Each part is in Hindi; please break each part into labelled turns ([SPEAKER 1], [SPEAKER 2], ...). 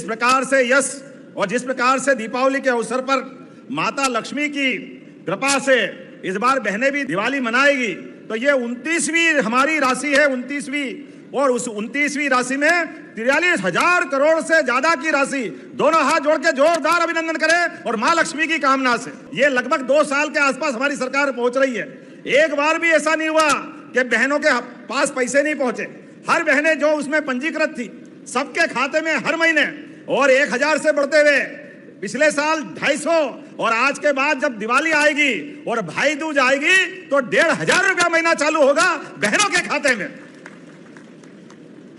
[SPEAKER 1] प्रकार से यश और जिस प्रकार से दीपावली के अवसर पर माता लक्ष्मी की कृपा से इस बार बहनें भी दिवाली मनाएगी, तो ये 29वीं हमारी राशि है, 29वीं, और उस 29वीं राशि में 43,000 करोड़ से ज्यादा की राशि। दोनों हाथ जोड़ के जोरदार अभिनंदन करें और मां लक्ष्मी की कामना से ये लगभग 2 साल के आसपास हमारी सरकार पहुंच रही है। एक बार भी ऐसा नहीं हुआ कि बहनों के पास पैसे नहीं पहुंचे। हर बहनें जो उसमें पंजीकृत थी सबके खाते में हर महीने, और 1,000 से बढ़ते हुए पिछले साल 250, और आज के बाद जब दिवाली आएगी और भाई दूज आएगी तो 1,500 रुपया महीना चालू होगा बहनों के खाते में।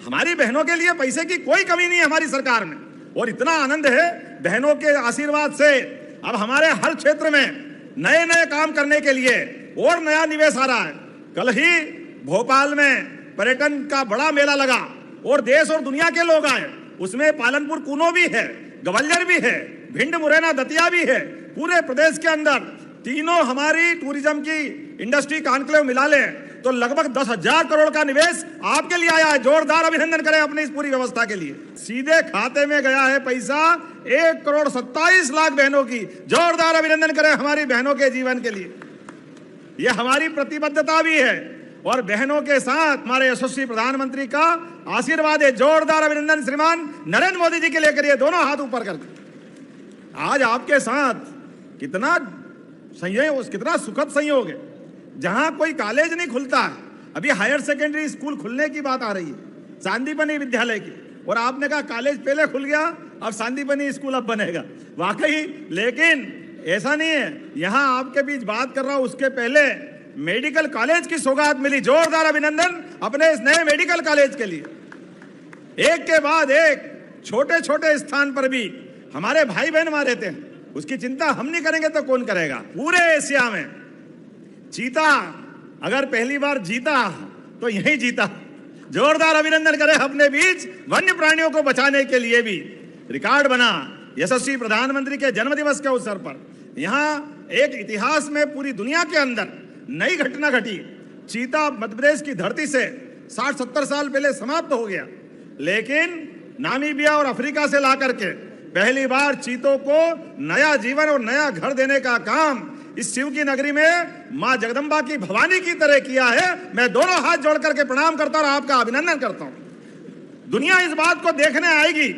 [SPEAKER 1] हमारी बहनों के लिए पैसे की कोई कमी नहीं है हमारी सरकार में, और इतना आनंद है बहनों के आशीर्वाद से। अब हमारे हर क्षेत्र में नए नए काम करने के लिए और नया निवेश आ रहा है। कल ही भोपाल में पर्यटन का बड़ा मेला लगा और देश और दुनिया के लोग आए। उसमें पालनपुर कूनो भी है, ग्वालियर भी है, भिंड मुरैना दतिया भी है। पूरे प्रदेश के अंदर तीनों हमारी टूरिज्म की इंडस्ट्री कॉन्क्लेव मिला ले तो लगभग 10,000 करोड़ का निवेश आपके लिए आया है। जोरदार अभिनंदन करें अपनी इस पूरी व्यवस्था के लिए। सीधे खाते में गया है पैसा 1,27,00,000 बहनों की। जोरदार अभिनंदन करें हमारी बहनों के जीवन के लिए। यह हमारी प्रतिबद्धता भी है और बहनों के साथ हमारे यशस्वी प्रधानमंत्री का आशीर्वाद है। जोरदार अभिनंदन श्रीमान नरेंद्र मोदी जी के लिए करिए, दोनों हाथ ऊपर करके। आज आपके साथ कितना संयोग, कितना सुखद संयोग है। जहां कोई कॉलेज नहीं खुलता है, अभी हायर सेकेंडरी स्कूल खुलने की बात आ रही है सांदीपनि विद्यालय की, और आपने कहा कॉलेज पहले खुल गया अब सांदीपनि स्कूल अब बनेगा। वाकई, लेकिन ऐसा नहीं है। यहां आपके बीच बात कर रहा हूं उसके पहले मेडिकल कॉलेज की सौगात मिली। जोरदार अभिनंदन अपने इस नए मेडिकल कॉलेज के लिए। एक के बाद एक छोटे छोटे स्थान पर भी हमारे भाई बहन वहां रहते हैं, उसकी चिंता हम नहीं करेंगे तो कौन करेगा। पूरे एशिया में चीता अगर पहली बार जीता तो यही जीता। जोरदार अभिनंदन करें अपने बीच वन्य प्राणियों को बचाने के लिए भी रिकॉर्ड बना। यशस्वी प्रधानमंत्री के जन्मदिवस के अवसर पर यहां एक इतिहास में पूरी दुनिया के अंदर नई घटना घटी। चीता मध्य प्रदेश की धरती से 60-70 साल पहले समाप्त हो गया, लेकिन नामीबिया और अफ्रीका से ला करके पहली बार चीतों को नया जीवन और नया घर देने का काम इस शिव की नगरी में मां जगदंबा की भवानी की तरह किया है। मैं दोनों हाथ जोड़ करके प्रणाम करता हूं और आपका अभिनंदन करता हूं। दुनिया इस बात को देखने आएगी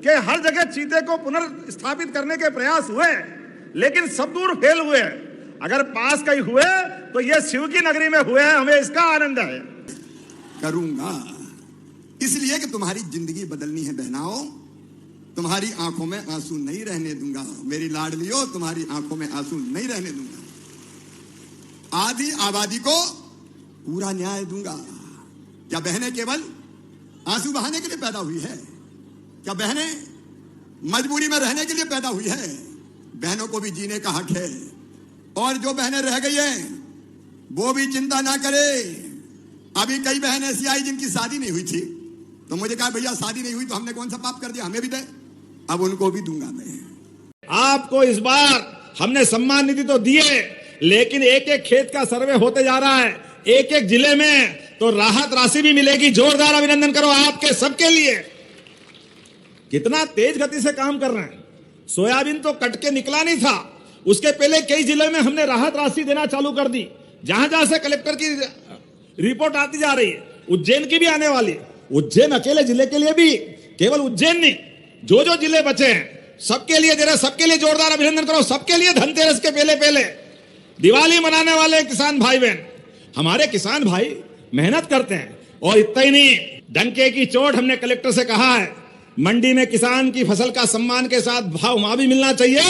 [SPEAKER 1] कि हर जगह चीते को पुनर्स्थापित करने के प्रयास हुए, लेकिन सब दूर फेल हुए। अगर पास कहीं हुए तो ये शिव की नगरी में हुए हैं, हमें इसका आनंद है।
[SPEAKER 2] करूंगा इसलिए कि तुम्हारी जिंदगी बदलनी है बहनाओं। तुम्हारी आंखों में आंसू नहीं रहने दूंगा मेरी लाडलियों, तुम्हारी आंखों में आंसू नहीं रहने दूंगा। आधी आबादी को पूरा न्याय दूंगा। क्या बहनें केवल आंसू बहाने के लिए पैदा हुई है? क्या बहनें मजबूरी में रहने के लिए पैदा हुई है? बहनों को भी जीने का हक है, और जो बहनें रह गई हैं वो भी चिंता ना करे। अभी कई बहनें ऐसी आई जिनकी शादी नहीं हुई थी, तो मुझे कहा भैया शादी नहीं हुई तो हमने कौन सा पाप कर दिया, हमें भी दे। अब उनको भी दूंगा मैं।
[SPEAKER 1] आपको इस बार हमने सम्मान निधि तो दिए, लेकिन एक एक खेत का सर्वे होते जा रहा है, एक एक जिले में तो राहत राशि भी मिलेगी। जोरदार अभिनंदन करो आपके सबके लिए। कितना तेज गति से काम कर रहे हैं। सोयाबीन तो कट के निकला नहीं था, उसके पहले कई जिलों में हमने राहत राशि देना चालू कर दी। जहां जहां से कलेक्टर की रिपोर्ट आती जा रही है, उज्जैन की भी आने वाली है। उज्जैन अकेले जिले के लिए भी, केवल उज्जैन नहीं, जो जो जिले बचे हैं सबके लिए दे रहे। सबके लिए जोरदार अभिनंदन करो। सबके लिए धनतेरस के पहले पहले दिवाली मनाने वाले किसान भाई बहन, हमारे किसान भाई मेहनत करते हैं। और इतना ही नहीं, डंके की चोट हमने कलेक्टर से कहा है, मंडी में किसान की फसल का सम्मान के साथ भाव वहां भी मिलना चाहिए,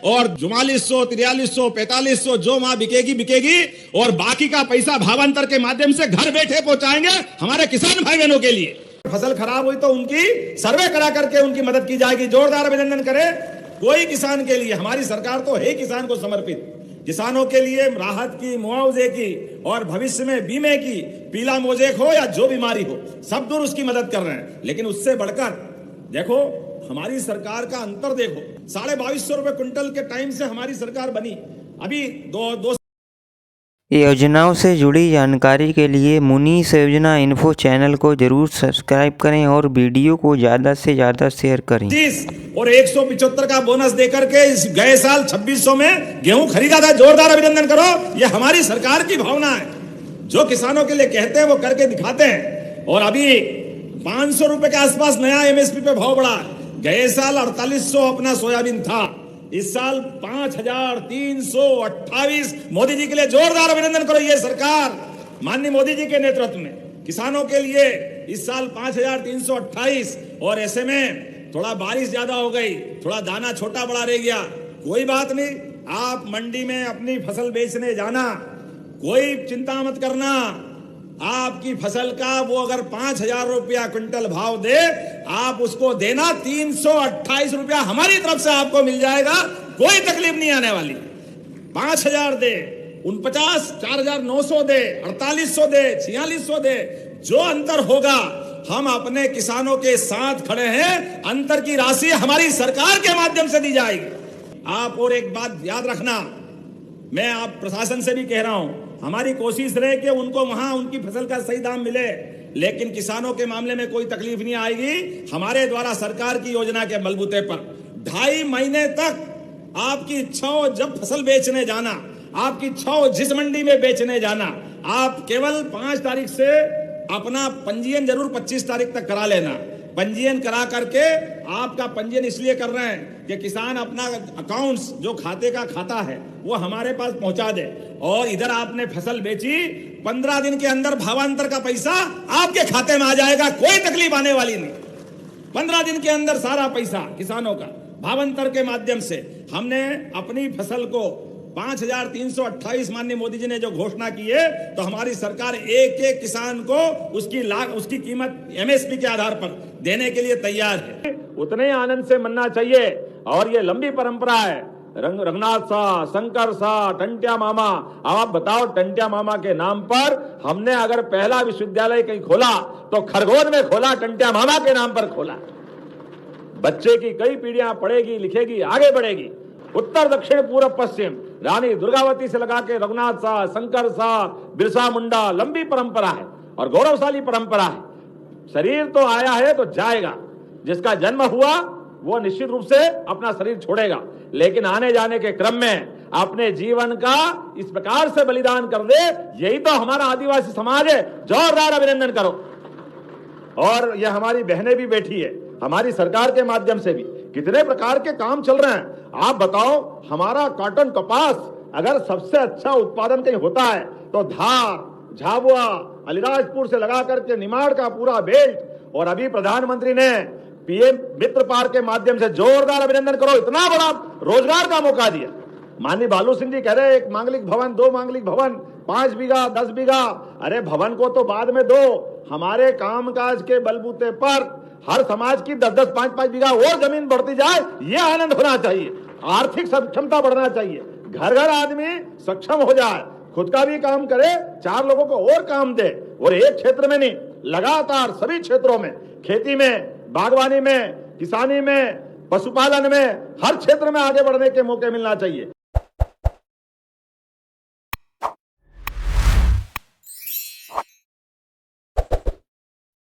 [SPEAKER 1] और 4400, 4300, 4500 जो वहां बिकेगी बिकेगी, और बाकी का पैसा भावांतर के माध्यम से घर बैठे पहुंचाएंगे हमारे किसान भाई बहनों के लिए। फसल खराब हुई तो उनकी सर्वे करा करके उनकी मदद की जाएगी। जोरदार अभिनंदन करें कोई किसान के लिए। हमारी सरकार तो है किसान को समर्पित। किसानों के लिए राहत की, मुआवजे की, और भविष्य में बीमे की, पीला मोजेक हो या जो बीमारी हो, सब दूर उसकी मदद कर रहे हैं। लेकिन उससे बढ़कर देखो हमारी सरकार का अंतर देखो। 2250 रुपए क्विंटल के टाइम से हमारी सरकार बनी, अभी दो
[SPEAKER 3] योजनाओं से जुड़ी जानकारी के लिए मुनीस योजना इन्फो चैनल को जरूर सब्सक्राइब करें और वीडियो को ज़्यादा से ज़्यादा शेयर करें।
[SPEAKER 1] और 175 का बोनस देकर के इस गए साल 2600 में गेहूं खरीदा था। जोरदार अभिनंदन करो। यह हमारी सरकार की भावना है। जो किसानों के लिए कहते हैं वो करके दिखाते हैं। और अभी 500 रुपए के आसपास नया एमएसपी पे भाव बढ़ा। गए साल 4800 अपना सोयाबीन था, इस साल 5328। मोदी जी के लिए जोरदार अभिनंदन करो। ये सरकार माननीय मोदी जी के नेतृत्व में किसानों के लिए इस साल 5328। और ऐसे में थोड़ा बारिश ज्यादा हो गई, थोड़ा दाना छोटा बड़ा रह गया, कोई बात नहीं। आप मंडी में अपनी फसल बेचने जाना, कोई चिंता मत करना। आपकी फसल का वो अगर 5000 रुपया क्विंटल भाव दे, आप उसको देना 328 रुपया हमारी तरफ से आपको मिल जाएगा। कोई तकलीफ नहीं आने वाली। 5000 दे, 49, 4900 दे, 4800 दे, 4600 दे, जो अंतर होगा हम अपने किसानों के साथ खड़े हैं। अंतर की राशि हमारी सरकार के माध्यम से दी जाएगी। आप और एक बात याद रखना, मैं आप प्रशासन से भी कह रहा हूं, हमारी कोशिश रहे कि उनको वहां उनकी फसल का सही दाम मिले, लेकिन किसानों के मामले में कोई तकलीफ नहीं आएगी। हमारे द्वारा सरकार की योजना के बलबूते पर 2.5 महीने तक आपकी इच्छा हो जब फसल बेचने जाना, आपकी इच्छा हो जिस मंडी में बेचने जाना, आप केवल 5 तारीख से अपना पंजीयन जरूर 25 तारीख तक करा लेना। पंजीयन करा करके, आपका पंजीयन इसलिए कर रहे हैं कि किसान अपना अकाउंट्स जो खाते का खाता है वो हमारे पास पहुंचा दे। और इधर आपने फसल बेची, 15 दिन के अंदर भावांतर का पैसा आपके खाते में आ जाएगा। कोई तकलीफ आने वाली नहीं। 15 दिन के अंदर सारा पैसा किसानों का भावांतर के माध्यम से। हमने अपनी फसल को 5328 माननीय मोदी जी ने जो घोषणा की है, तो हमारी सरकार एक एक किसान को उसकी कीमत एमएसपी के आधार पर देने के लिए तैयार है। उतने ही आनंद से मनना चाहिए। और ये लंबी परंपरा है। रघुनाथ शाह, शंकर शाह, टंट्या मामा। अब आप बताओ, टंट्या मामा के नाम पर हमने अगर पहला विश्वविद्यालय कहीं खोला तो खरगोन में खोला, टंट्या मामा के नाम पर खोला। बच्चे की कई पीढ़ियां पढ़ेगी, लिखेगी, आगे बढ़ेगी। उत्तर दक्षिण पूर्व पश्चिम, रानी दुर्गावती से लगा के रघुनाथ शाह, शंकर शाह, बिरसा मुंडा, लंबी परंपरा है और गौरवशाली परंपरा है। शरीर तो आया है तो जाएगा। जिसका जन्म हुआ वो निश्चित रूप से अपना शरीर छोड़ेगा, लेकिन आने जाने के क्रम में अपने जीवन का इस प्रकार से बलिदान कर दे, यही तो हमारा आदिवासी समाज है। जोरदार अभिनंदन करो। और यह हमारी बहनें भी बैठी है, हमारी सरकार के माध्यम से भी कितने प्रकार के काम चल रहे हैं। आप बताओ, हमारा कॉटन कपास अगर सबसे अच्छा उत्पादन कहीं होता है तो धार, झाबुआ, अलीराजपुर से लगा करके निमाड़ का पूरा बेल्ट। और अभी प्रधानमंत्री ने पीएम मित्र पार्क के माध्यम से, जोरदार अभिनंदन करो, इतना बड़ा रोजगार का मौका दिया। माननीय बालू सिंह जी कह रहे एक मांगलिक भवन, 2 मांगलिक भवन, 5 बीघा, 10 बीघा। अरे भवन को तो बाद में दो, हमारे कामकाज के बलबूते पर हर समाज की 10-10, 5-5 बीघा और जमीन बढ़ती जाए, यह आनंद होना चाहिए। आर्थिक सक्षमता बढ़ना चाहिए, घर घर आदमी सक्षम हो जाए, खुद का भी काम करे, 4 लोगों को और काम दे। और एक क्षेत्र में नहीं, लगातार सभी क्षेत्रों में, खेती में, बागवानी में, किसानी में, पशुपालन में, हर क्षेत्र में आगे बढ़ने के मौके मिलना चाहिए।